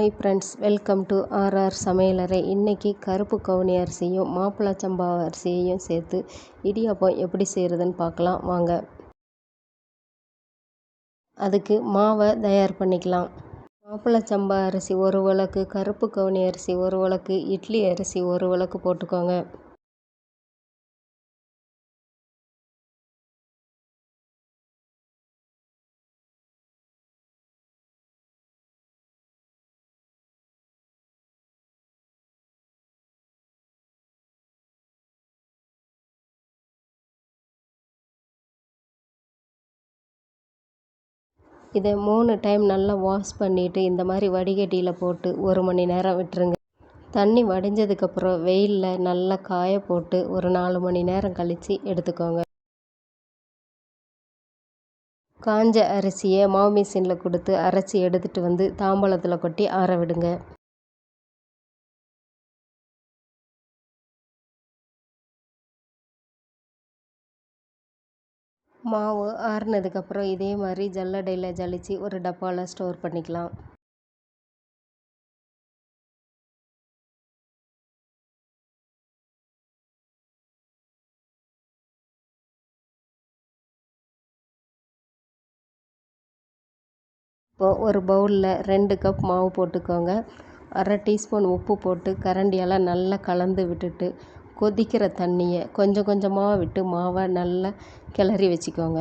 Hi friends, welcome to RR சமையலறை. இன்றைக்கி கருப்பு கவுனி அரிசியும் மாப்பிள்ளை சம்பா அரிசியையும் சேர்த்து இடியாப்பம் எப்படி செய்கிறதுன்னு பார்க்கலாம் வாங்க. அதுக்கு மாவை தயார் பண்ணிக்கலாம். மாப்பிள்ளை சம்பா அரிசி ஒரு உலக்கு, கருப்பு கவுனி அரிசி ஒரு உலக்கு, இட்லி அரிசி ஒரு உலக்கு போட்டுக்கோங்க. இதை 3 டைம் நல்லா வாஷ் பண்ணிவிட்டு இந்த மாதிரி வடிகட்டியில் போட்டு 1 மணி நேரம் விட்டுருங்க. தண்ணி வடிஞ்சதுக்கப்புறம் வெயிலில் நல்லா காய போட்டு ஒரு 4 மணி நேரம் கழித்து எடுத்துக்கோங்க. காஞ்ச அரிசியை மாவு மிஷினில் கொடுத்து அரைச்சி எடுத்துகிட்டு வந்து தாம்பாளத்தில் கொட்டி ஆற விடுங்க. மாவு ஆறுனதுக்கப்புறம் இதே மாதிரி ஜல்லடையில் ஜலிச்சு ஒரு டப்பாவில் ஸ்டோர் பண்ணிக்கலாம். இப்போது ஒரு பவுலில் 2 கப் மாவு போட்டுக்கோங்க. அரை டீஸ்பூன் உப்பு போட்டு கரண்டியால் நல்லா கலந்து விட்டுட்டு கொதிக்கிற தண்ணியை கொஞ்சம் கொஞ்சமாக விட்டு மாவை நல்லா கிளறி வச்சுக்கோங்க.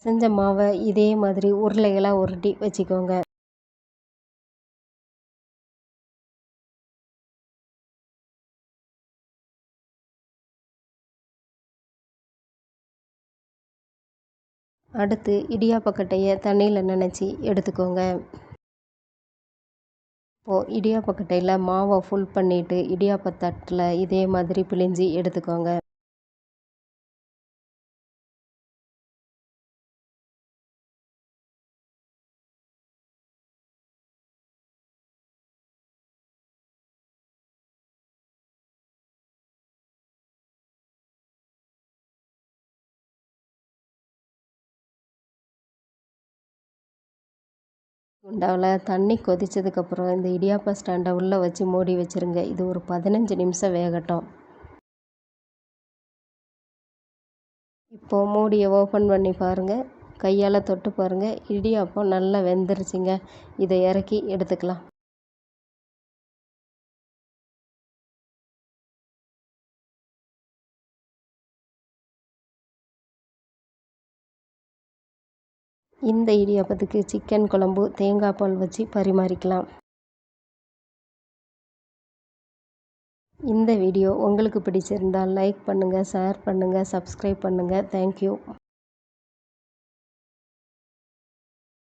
செஞ்ச மாவை இதே மாதிரி உருளைகளாக உருட்டி வச்சுக்கோங்க. அடுத்து இடியாப்பக்கட்டையை தண்ணியில் நனைச்சி எடுத்துக்கோங்க. இப்போது இடியாப்பக்கட்டையில் மாவை ஃபுல் பண்ணிவிட்டு இடியாப்பத்தட்டில் இதே மாதிரி பிழிஞ்சி எடுத்துக்கோங்க. குண்டாவில் தண்ணி கொதித்ததுக்கப்புறம் இந்த இடியாப்ப ஸ்டாண்டை உள்ளே வச்சு மூடி வச்சுருங்க. இது ஒரு 15 நிமிஷம் வேகட்டும். இப்போது மூடியை ஓப்பன் பண்ணி பாருங்கள். கையால் தொட்டு பாருங்கள். இடியாப்பம் நல்லா வெந்துருச்சுங்க. இதை இறக்கி எடுத்துக்கலாம். இந்த இடியாப்பத்துக்கு சிக்கன் குழம்பு, தேங்காய் பால் வச்சு பரிமாறிக்கலாம். இந்த வீடியோ உங்களுக்கு பிடிச்சிருந்தால் லைக் பண்ணுங்கள், ஷேர் பண்ணுங்கள், சப்ஸ்கிரைப் பண்ணுங்கள். தேங்க்யூ.